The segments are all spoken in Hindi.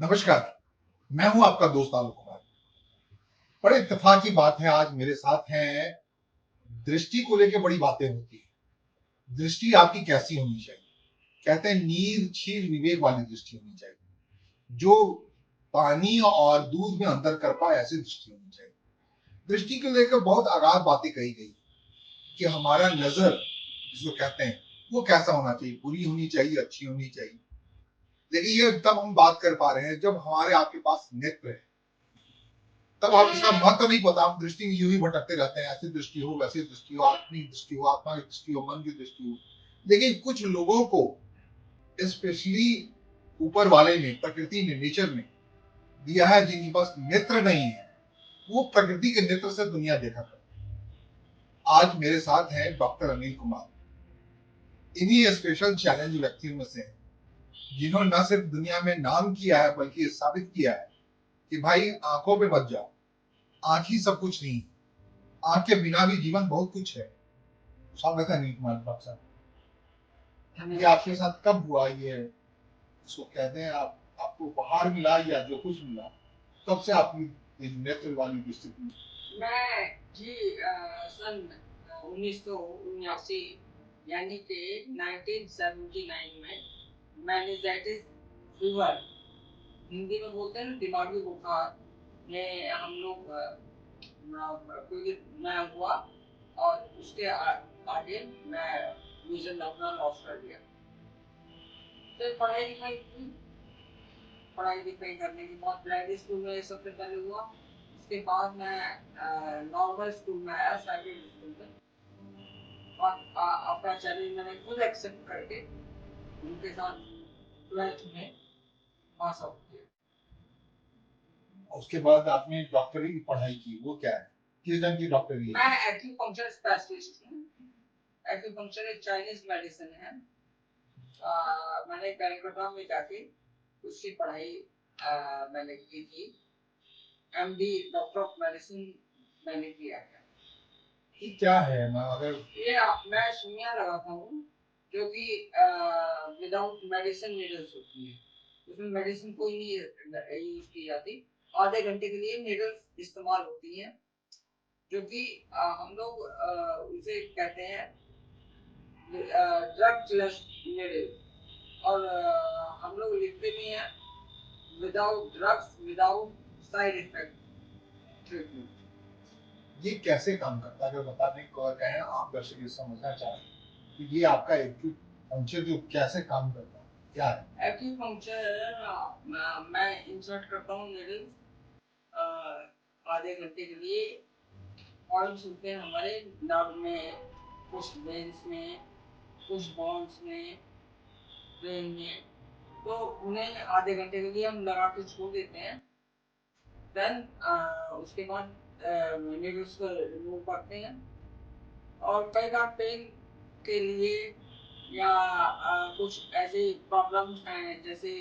नमस्कार, मैं हूं आपका दोस्त आलोक कुमार। बड़े इत्तेफाक की बात है, आज मेरे साथ हैं। दृष्टि को लेकर बड़ी बातें होती है। दृष्टि आपकी कैसी होनी चाहिए? कहते हैं नीर क्षीर विवेक वाली दृष्टि होनी चाहिए, जो पानी और दूध में अंतर कर पाए, ऐसी दृष्टि होनी चाहिए। दृष्टि को लेकर बहुत अगाध बातें कही गई कि हमारा नजर जिसको कहते हैं वो कैसा होना चाहिए, बुरी होनी चाहिए, अच्छी होनी चाहिए। लेकिन ये तब हम बात कर पा रहे हैं जब हमारे आपके पास नेत्र है। तब आप इसका महत्व नहीं पता, हम दृष्टि में यूं ही भटकते रहते हैं, ऐसी दृष्टि हो, वैसी दृष्टि हो, आत्मिक दृष्टि हो, आत्मा की दृष्टि हो, मन की दृष्टि हो। लेकिन कुछ लोगों को स्पेशली ऊपर वाले ने, प्रकृति ने, नेचर ने दिया है जिनके पास नेत्र नहीं है, वो प्रकृति के नेत्र से दुनिया देखा करते। आज मेरे साथ है डॉक्टर अनिल कुमार। इन्हीं स्पेशल चैलेंज व्यक्तियों में से हैं, जिन्होंने न सिर्फ दुनिया में नाम किया है बल्कि साबित किया है कि भाई आंखों पे मत जाओ, आंख ही सब कुछ नहीं, आंख के बिना भी जीवन बहुत कुछ है। स्वागत है अनिल कुमार डॉक्टर साहब। ये आपके साथ कब हुआ? ये इसको कहते हैं आपको उपहार मिला या जो कुछ मिला, कब से आपकी नेत्र वाली दृष्टि? मैं जी सन 1979 यानी कि 1979 में मेनिंजाइटिस फीवर, हिंदी में बोलते हैं ना दिमागी बुखार, में हम लोग कोई दिन मैं हुआ और उसके आगे मैं विजन अपना लॉस कर दिया। फिर पढ़ाई लिखाई की, पढ़ाई लिखाई करने के बाद प्राइवेट स्कूल में सबसे पहले हुआ। उसके बाद मैं नॉर्मल स्कूल में आया, प्राइवेट स्कूल में, और अपना चैलेंज मैंने खुद एक्सेप्ट करके उनके साथ 12th में पास आउट किया। उसके बाद आपने डॉक्टरी की पढ़ाई की, वो क्या है, किस ढंग की डॉक्टरी? मैं एक्यूपंक्चर स्पेशलिस्ट हूँ। एक्यूपंक्चर एक चाइनीज मेडिसिन है। मैंने कलकत्ता में जाके उसकी पढ़ाई मैंने की थी। एमडी डॉक्टर ऑफ मेडिसिन मैंने किया है। ये क्या है? अगर ये मैं सुइयां लगाता हूँ, जो कि विदाउट मेडिसिन नीडल्स होती है। उसमें मेडिसिन कोई नहीं यूज की जाती। आधे घंटे के लिए नीडल्स इस्तेमाल होती हैं, जो कि हम लोग उसे कहते हैं ड्रग लेस नीडल। और हम लोग लिखते भी हैं without drugs, without side effect treatment. ये कैसे काम करता है, अगर बताने को कहें, आप दर्शक ये समझना चाहें कि ये आपका एक्यूपंक्चर जो कैसे काम करता है, क्या है? एक्यूपंक्चर मैं इंसर्ट करता हूँ नीडल आधे घंटे के लिए। पॉइंट्स होते हैं हमारे नर्व में, कुछ वेन्स में, कुछ बोन्स में, ब्रेन में। तो उन्हें आधे घंटे के लिए हम लगा के छोड़ देते हैं। देन उसके बाद नीडल्स को रिमूव करते हैं। और कई बार पेन के लिए या कुछ ऐसे प्रॉब्लम्स हैं जैसे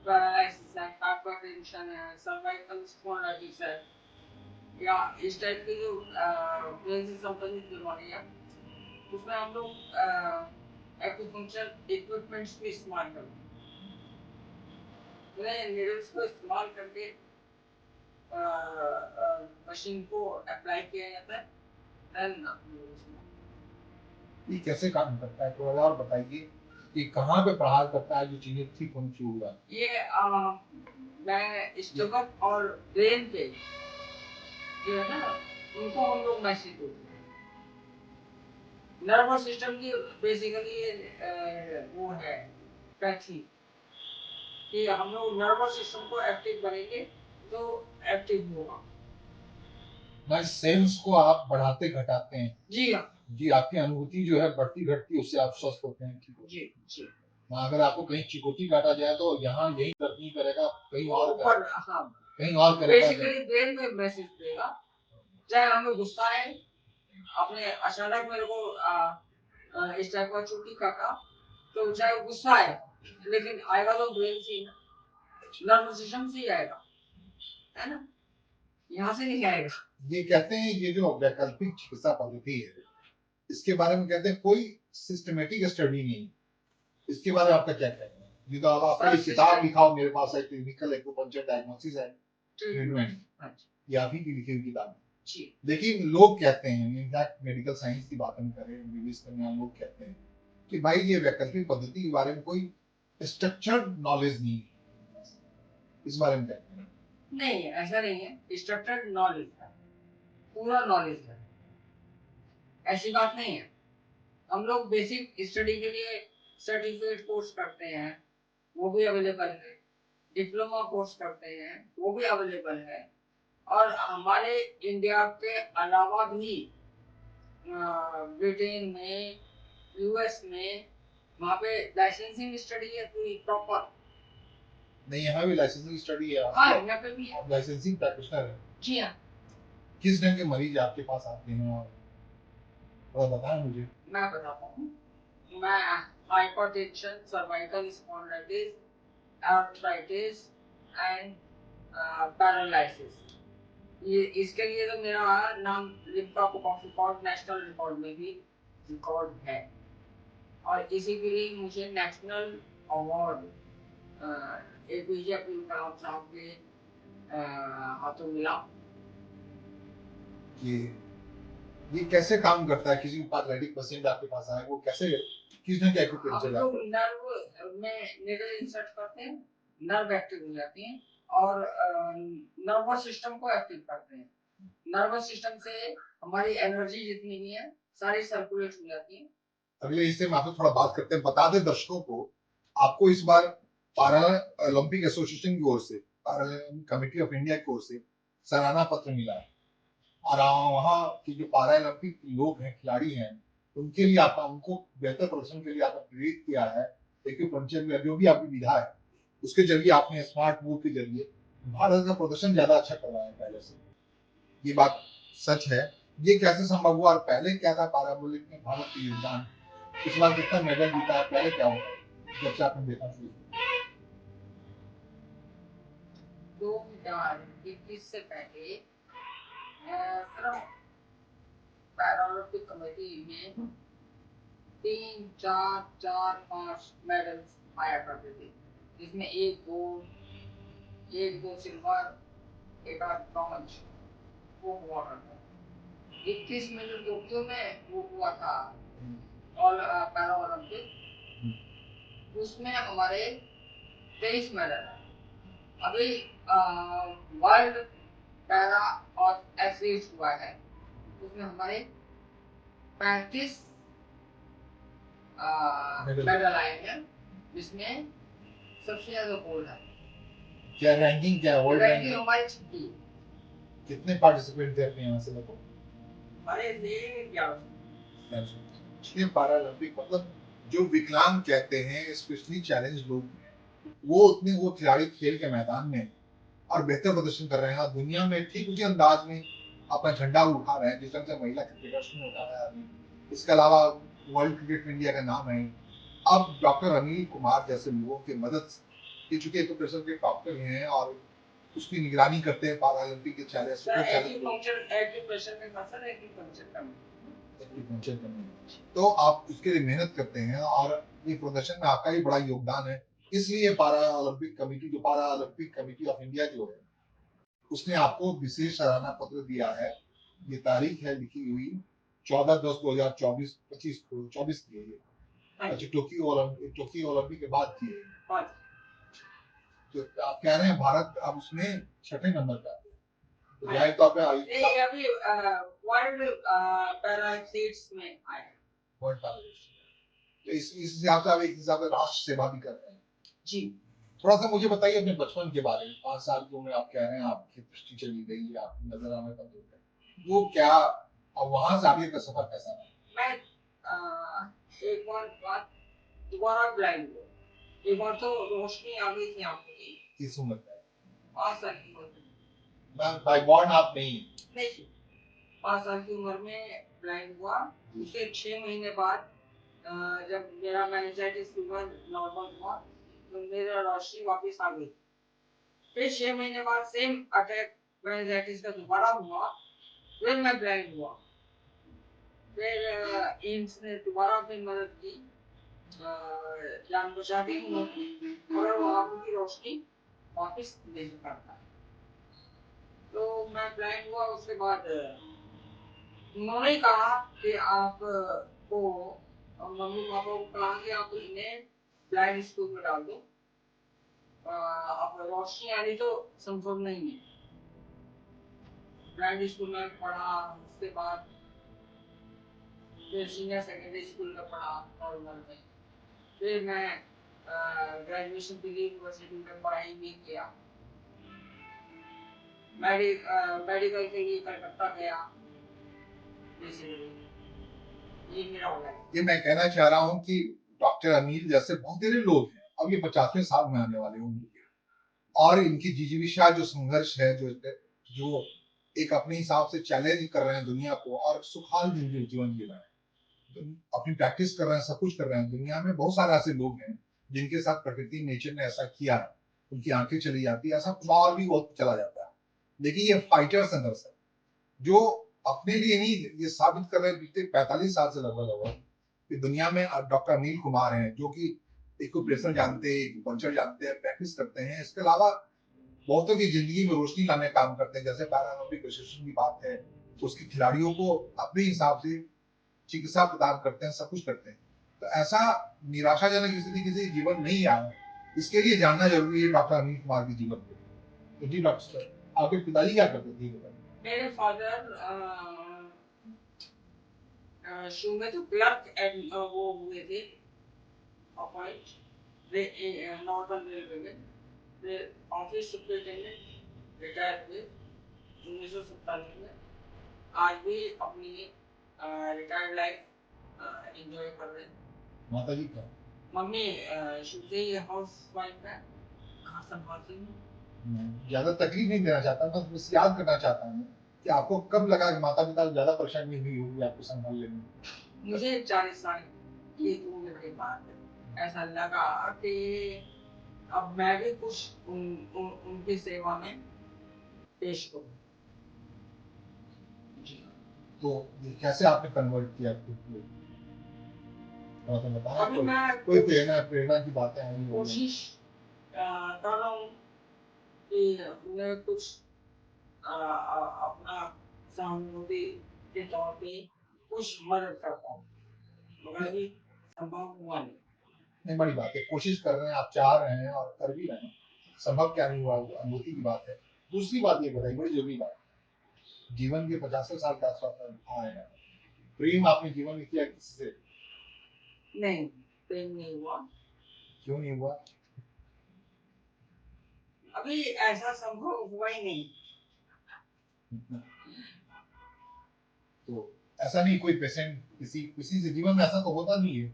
पैरालिसिस है, हाइपरटेंशन है, सर्वाइकल स्पॉन्डिलाइटिस है, या इस टाइप के जो ब्रेन से संबंधित बीमारियां, उसमें हम लोग एक्यूपंक्चर इक्विपमेंट्स भी इस्तेमाल करते हैं। उन्हें नीडल्स को इस्तेमाल करके मशीन को अप्लाई किया जाता है। देन ये कैसे काम करता है, थोड़ा और बताइए कि कहाँ पे प्रहार करता है, जो चीजें ठीक होनी शुरू हुआ? ये मैं स्टमक और ब्रेन पे जो है ना, उनको हम लोग मैसेज देते हैं। नर्वस सिस्टम की बेसिकली वो है पैथी, कि हम लोग नर्वस सिस्टम को एक्टिव करेंगे तो एक्टिव होगा। बस सेंस को आप बढ़ाते घटाते हैं। जी हाँ। जी, आपकी अनुभूति जो है बढ़ती घटती, उससे आप स्वस्थ होते हैं। ठीक है जी जी। अगर आपको कहीं चिकोटी काटा जाए तो यहाँ यही दर्द नहीं करेगा, कहीं और ऊपर, हाँ, कहीं और करेगा। बेसिकली ब्रेन में मैसेज देगा। चाहे हमें गुस्सा है, आपने अचानक मेरे को इस टाइप का चोटी काटा, तो चाहे गुस्सा है लेकिन आएगा तो ब्रेन से ही, नर्वस सिस्टम से ही आएगा, है ना, यहाँ से नहीं आएगा। ये कहते हैं ये जो वैकल्पिक चिकित्सा पद्धति है, इसके बारे में कहते हैं कोई सिस्टमेटिक स्टडी नहीं। इसके बारे में आपका क्या कहना है? ये तो आप आपने एक किताब लिखा हो मेरे पास है, clinical acupuncture diagnosis and treatment, ये आप ही की लिखी हुई किताब है। जी लेकिन लोग कहते हैं, इनफैक्ट मेडिकल साइंस की बात हम करें, एमबीबीएस करने वाले लोग कहते हैं कि भाई ये वैकल्पिक पद्धति के बारे में कोई स्ट्रक्चर्ड नॉलेज नहीं है, इस बारे में कहते हैं। नहीं, ऐसा नहीं है, स्ट्रक्चर्ड नॉलेज है, पूरा नॉलेज है, ऐसी बात नहीं है। हम लोग बेसिक स्टडी के लिए सर्टिफिकेट कोर्स करते हैं, वो भी अवेलेबल है, डिप्लोमा कोर्स करते हैं, वो भी अवेलेबल है, और हमारे इंडिया के अलावा भी ब्रिटेन में, यूएस में, वहाँ पे लाइसेंसिंग स्टडी है पूरी प्रॉपर। नहीं, यहाँ भी लाइसेंसिंग स्टडी है। हाँ, यहाँ पे भी है। आप लाइसेंसिंग प्रैक्टिशनर है। जी हाँ। किस ढंग के मरीज आपके पास आते हैं और थोड़ा बताएं मुझे। मैं बताता हूँ। मैं hypertension, cervical spondylitis, arthritis and paralysis, ये इसके लिए तो मेरा नाम Limca book of record, national record में भी रिकॉर्ड है, और इसी के लिए मुझे national award APJ Abdul Kalam साहब के हाथों मिला। ये कैसे काम करता है? किसी पैथोलॉजिक पेशेंट आपके पास आए, वो कैसे, किस ढंग के एक्यूपंक्चर हम लोग नर्व में निडल इंसर्ट करते हैं, नर्व एक्टिव हो जाती है, और नर्वस सिस्टम को एक्टिव करते हैं। नर्वस सिस्टम से हमारी एनर्जी जितनी भी है सारी सर्कुलेट हो जाती है। अगले हिस्से में आपसे थोड़ा बात करते हैं। बता दें दर्शकों को, आपको इस बार पारा ओलंपिक एसोसिएशन की ओर से, पारा कमेटी ऑफ इंडिया की ओर से सराहना पत्र मिला है, और वहाँ के जो पारा ओलंपिक लोग हैं, खिलाड़ी हैं, उनके लिए आपका, उनको बेहतर प्रदर्शन के लिए आपने प्रेरित किया है। एक्यूपंक्चर में जो भी आपकी विधा है उसके जरिए आपने स्मार्ट मूव के जरिए भारत का प्रदर्शन ज्यादा अच्छा करवाया है पहले से। ये बात सच है। ये कैसे संभव हुआ और पहले क्या था पाराबोलिक में भारत का योगदान? इस बार कितना मेडल जीता है, पहले क्या होता जब से आपने देखा शुरू? 2021 से पहले सिर्फ पैरालंपिक कमेटी में 3, 4, 4, 5 मेडल्स आया करते थे, जिसमें एक गोल्ड, एक दो सिल्वर, एक आध ब्रॉन्ज, वो हुआ करता था। 21 में जो टोक्यो में वो हुआ था और पैरा ओलंपिक, उसमें हमारे 23 मेडल है। अभी वर्ल्ड पैरा और एथलीट हुआ है, उसमें हमारे 35 मेडल आए हैं, जिसमें सबसे ज्यादा गोल्ड है। क्या रैंकिंग, क्या वर्ल्ड रैंकिंग हमारी 6 कितने पार्टिसिपेंट थे अपने यहाँ से लोगों? हमारे ये पारा ओलंपिक मतलब जो विकलांग कहते हैं, स्पेशली चैलेंज लोग, वो उतने, वो खिलाड़ी खेल के मैदान में और बेहतर प्रदर्शन कर रहे हैं दुनिया में, ठीक उसी अंदाज में अपना झंडा उठा रहे हैं जिस तरह से महिला क्रिकेटर्स ने उठाया है अभी। इसके अलावा वर्ल्ड क्रिकेट में इंडिया का नाम है। अब डॉक्टर अनिल कुमार जैसे लोगों की मदद से, चूंकि एजुकेशन के डॉक्टर हैं और उसकी निगरानी करते हैं पारालंपिक के चैलेंज तो आप उसके लिए मेहनत करते हैं और ये प्रदर्शन में आपका भी बड़ा योगदान है। इसलिए पारा ओलंपिक कमेटी, जो पारा ओलंपिक कमेटी ऑफ इंडिया जो है, उसने आपको विशेष सराहना पत्र दिया है। ये तारीख है लिखी हुई 14/10/2024, 25 की है ये। अच्छा, टोक्यो ओलंपिक के बाद की है। तो आप कह रहे हैं भारत अब उसमें 6ठे नंबर पे आता है, तो जाहिर तौर पे अभी वर्ल्ड पैरा एथलीट्स में आए, वर्ल्ड पैरा, तो इस हिसाब से आप एक हिसाब से राष्ट्र सेवा भी कर रहे हैं। जी। थोड़ा सा मुझे बताइए अपने बचपन के बारे में। 5 साल की उम्र आप कह रहे हैं आपकी दृष्टि चली गई, आप नजर आने का दूर है, वो क्या, और वहां से आगे का सफर कैसा रहा? मैं एक बार दोबारा ब्लाइंड हुआ, एक बार तो रोशनी आ गई थी आंखों की। किस उम्र में? 5 साल की उम्र में। बाय बॉर्न आप नहीं? नहीं, 5 साल की उम्र में ब्लाइंड हुआ। उसके 6 महीने बाद जब मेरा मेनिंजाइटिस फीवर नॉर्मल हुआ तो मेरा रोशनी वापस आ गई। फिर 6 महीने बाद सेम अटैक मेनिंजाइटिस का दोबारा हुआ, फिर मैं ब्लाइंड हुआ। फिर एम्स ने दोबारा फिर मदद की, जान बचाती हूँ और वो आँखों की रोशनी वापस नहीं करता। तो मैं ब्लाइंड हुआ उसके बाद उन्होंने कहा कि आप को मम्मी पापा को कहा कि आप इन्हें ब्लाइंड स्कूल में डाल दो। अब रोशनी आनी तो संभव नहीं है। ब्लाइंड स्कूल में पढ़ा, उसके बाद फिर सीनियर सेकेंडरी स्कूल में पढ़ा नॉर्मल में। फिर मैं ग्रेजुएशन के लिए यूनिवर्सिटी में पढ़ाई भी किया। मेडिकल के लिए कलकत्ता गया। ये मेरा हो गया। ये मैं कहना चाह रहा हूँ कि डॉक्टर अनिल जैसे बहुत सारे लोग हैं, अब ये 50वें साल में आने वाले होंगे, और इनकी जिजीविषा जो संघर्ष है, जो एक अपने हिसाब से चैलेंज कर रहे हैं दुनिया को, और सुखाल जीवन जी रहे हैं, अपनी प्रैक्टिस कर रहे हैं, सब कुछ कर रहे हैं। दुनिया में बहुत सारे ऐसे लोग हैं जिनके साथ प्रकृति नेचर ने ऐसा किया है, उनकी आंखें चली जाती है, ऐसा और भी बहुत चला जाता है। लेकिन ये फाइटर संघर्ष है जो अपने लिए नहीं, ये साबित कर रहे हैं पिछले 45 साल से लगभग कि दुनिया में डॉक्टर अनिल कुमार हैं जो कि एक्यूप्रेशर जानते हैं, एक्यूपंक्चर जानते हैं, प्रैक्टिस करते हैं। इसके अलावा बहुतों की जिंदगी में रोशनी लाने का काम करते हैं। जैसे पैरालंपिक एसोसिएशन की बात है, उसके खिलाड़ियों को अपने हिसाब से चिकित्सा प्रदान करते हैं, सब कुछ करते हैं। तो ऐसा निराशाजनक स्थिति किसी जीवन नहीं आया, इसके लिए जानना जरूरी है डॉक्टर अनिल कुमार के जीवन को। तो जी डॉक्टर सर, आपके पिताजी क्या करते थे? मेरे फादर शुरू में तो क्लर्क एंड वो हुए थे अपॉइंट नॉर्दर्न रेलवे में। फिर ऑफिस सुपरिटेंडेंट रिटायर हुए 1997 में। आज भी अपनी रिटायर्ड लाइफ एंजॉय कर रहे हैं। माता जी क्या? मम्मी शुरू से ही हाउस वाइफ है, घर संभालती हूँ। ज्यादा तकलीफ नहीं देना चाहता, बस याद करना चाहता हूँ कि आपको कब लगा कि माता पिता ज्यादा परेशानी हुई होगी आपको संभालने में? मुझे 40 साल की उम्र के बाद ऐसा लगा कि अब मैं भी कुछ उनकी सेवा में पेश करूं। तो कैसे आपने कन्वर्ट किया खुद को? तो बताया अभी मैं कोई प्रेरणा प्रेरणा की बातें हैं? कोशिश कर रहा हूँ कि मैं कुछ अपना सहानुभूति के तौर पे कुछ मदद कर पाऊँ, मगर अभी संभव हुआ नहीं। नहीं, बड़ी बात है, कोशिश कर रहे हैं, आप चाह रहे हैं और कर भी रहे हैं। संभव क्या नहीं हुआ, वो अनुभूति की बात है। दूसरी बात ये बताइए, बड़ी जरूरी बात, जीवन के 50 साल के आसपास आए हैं, प्रेम आपने जीवन में किया किसी से? नहीं, प्रेम नहीं हुआ। क्यों नहीं हुआ? अभी ऐसा संभव हुआ ही नहीं। तो ऐसा नहीं, कोई पेशेंट किसी किसी से जीवन में ऐसा तो होता नहीं है।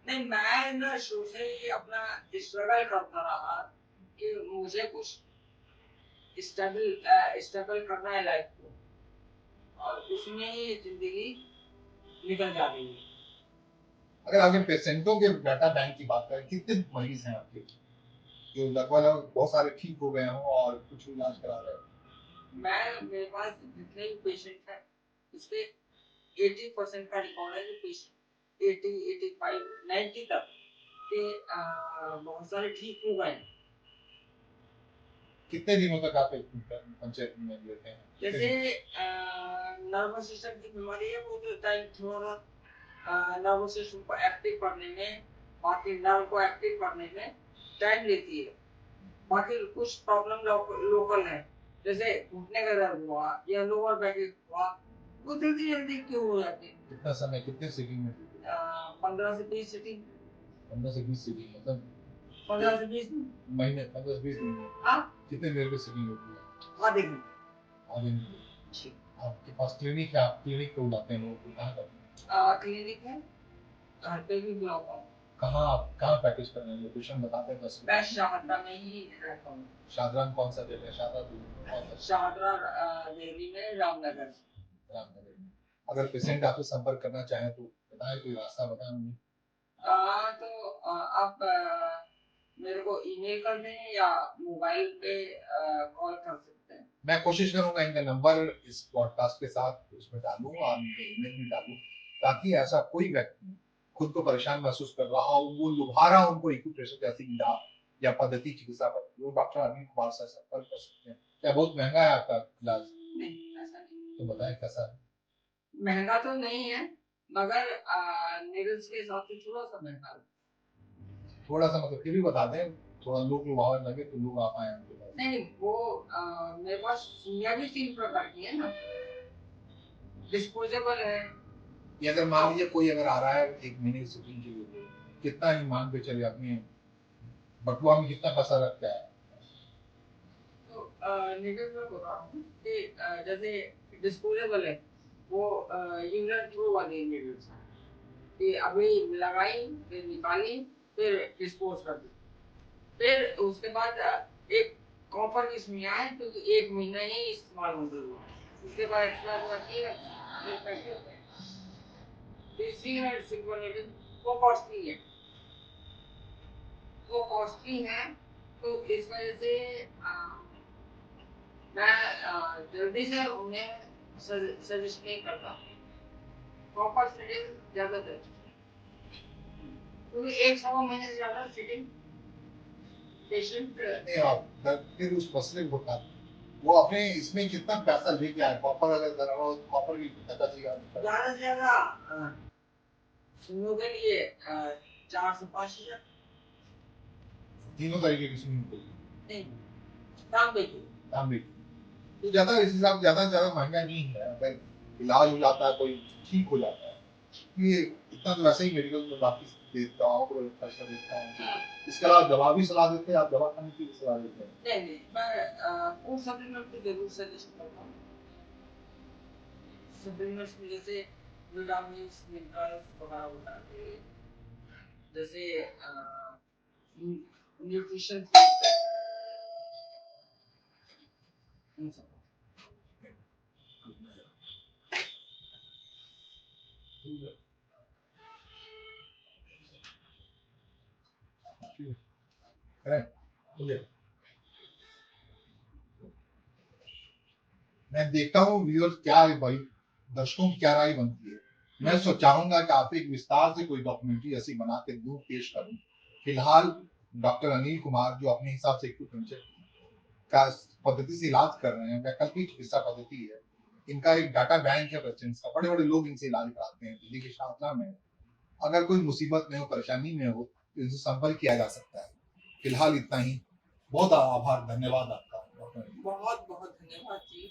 नहीं, मैं ना शुरू से ही अपना स्ट्रगल करता रहा कि मुझे कुछ स्ट्रगल करना है लाइफ को, और उसमें ही जिंदगी निकल जा रही है। अगर आपके पेशेंटों के डाटा बैंक की बात करें, कितने मरीज हैं आपके जो लगभग बहुत सारे ठीक हो गए हों और कुछ इलाज करा रहे हैं? मेरे पास जितने भी पेशेंट हैं उसके 80% का रिकॉर्ड है। जो पेशेंट 80, 85, 90 तक के बहुत सारे ठीक हो गए। कितने दिनों तक आप एक पंचायत में लेते हैं? जैसे नर्वस सिस्टम की बीमारी है, वो तो टाइम थोड़ा नर्वस सिस्टम को एक्टिव करने में, बाकी नर्व को एक्टिव करने में टाइम लेती है। बाकी कुछ प्रॉब्लम लोकल है, जैसे घुटने का दर्द हुआ या लोअर बैक हुआ, वो जल्दी जल्दी क्यों हो जाती है। कितना समय, कितने सीटिंग में? 15 से 20 सीटिंग। 15 से 20 सीटिंग मतलब 15 से 20 महीने, 15 से 20 दिन? हाँ, कितने देर की सीटिंग होती है? आधे घंटे। आधे घंटे। आपके पास क्लिनिक है, आप क्लिनिक पे बुलाते हैं लोगों को, कहाँ करते हैं? क्लिनिक है, घर पे भी बुलाता हूँ। कहाँ आप कहाँ प्रैक्टिस कर रहे हैं? लोकेशन बताते हैं 10 मैं शारदा में ही रहता हूँ। शादरा में कौन सा जगह है? शादरा कौन सा? शारदा दिल्ली में रामनगर। रामनगर में। अगर पेशेंट आपसे संपर्क करना चाहे तो बताएं, कोई रास्ता बताएं उन्हें। तो आप मेरे को ईमेल कर दें या मोबाइल पे कॉल कर सकते हैं। मैं कोशिश करूंगा इनका नंबर इस पॉडकास्ट के साथ उसमें डालूं और इनका ईमेल भी डालूं, ताकि ऐसा कोई व्यक्ति खुद को परेशान महसूस कर रहा हो, वो लुभा रहा हो उनको एक्यूप्रेशर जैसी इलाज या पद्धति चिकित्सा पर, वो डॉक्टर अनिल कुमार से संपर्क कर सकते हैं। क्या बहुत महंगा है आपका इलाज? नहीं, ऐसा नहीं। तो बताएं कैसा है? महंगा तो नहीं है, मगर नीडल्स के हिसाब से थोड़ा सा महंगा है। थोड़ा सा मतलब फिर भी बता दें, थोड़ा लोग लुभावन लगे तो लोग आ पाए आपके पास। नहीं, वो मेरे पास सुइयां भी 3 प्रकार की है ना, डिस्पोजेबल है। ये अगर मान लीजिए कोई अगर आ रहा है 1 महीने की शूटिंग के लिए, कितना ही मान के चलिए अपने बटुआ में कितना पैसा रखता है? तो नीडल्स में बता रहा हूँ कि जैसे डिस्पोजेबल है, वो यूजर थ्रो वाली नीडल्स है कि अभी लगाई, फिर निकाली, फिर डिस्पोज कर दी, फिर उसके बाद एक कॉपर की सुइयां है तो 1 महीना ही इस्तेमाल होगी वो, उसके बाद एक्सपायर हो जाती है, फिर पैसे होते हैं। तीसरी है सिंपल नीडल, वो कॉस्टली है, वो कॉस्टली है, तो इस वजह से मैं जल्दी से उन्हें सजेस्ट नहीं करता कॉपर फिटिंग ज्यादातर, क्योंकि 1 सवा महीने से ज्यादा फिटिंग पेशेंट नहीं आप फिर उस मसले को बता, वो अपने इसमें कितना पैसा लेके आए, कॉपर अगर धरा हो तो कॉपर की कितना चाहिए? ज्यादा से ज्यादा सुनने के लिए 4 से 5 हजार। तीनों तरीके की स्विमिंग पूल, नहीं, तांबे की। तांबे की। तो ज्यादा इस हिसाब से ज्यादा महंगा नहीं है, अगर इलाज हो जाता है कोई ठीक हो जाता है, ये इतना तो वैसे ही मेडिकल में बाकी दवाओं को खर्च कर देता हूँ। इसके अलावा दवा भी सलाह देते हैं आप? दवा खाने की भी सलाह देते हैं? नहीं नहीं, मैं फूड सप्लीमेंट तो जरूर सजेस्ट करता हूँ। सप्लीमेंट्स में जैसे विटामिन्स, मिनरल्स वगैरह होता है, जैसे न्यूट्रिशन मैं देखता हूँ व्यूअर्स क्या है भाई, दर्शकों की क्या राय बनती है। मैं चाहूंगा कि आप एक विस्तार से कोई डॉक्यूमेंट्री ऐसी बना के दूर पेश करूं। फिलहाल डॉक्टर अनिल कुमार जो अपने हिसाब से का पद्धति से इलाज कर रहे हैं, वैकल्पिक चिकित्सा पद्धति है, इनका एक डाटा बैंक है पेशेंट्स का, बड़े बड़े लोग इनसे इलाज कराते हैं दिल्ली के शारदा में। अगर कोई मुसीबत में हो, परेशानी में हो, तो इनसे संपर्क किया जा सकता है। फिलहाल इतना ही, बहुत आभार, धन्यवाद आपका। बहुत बहुत धन्यवाद जी।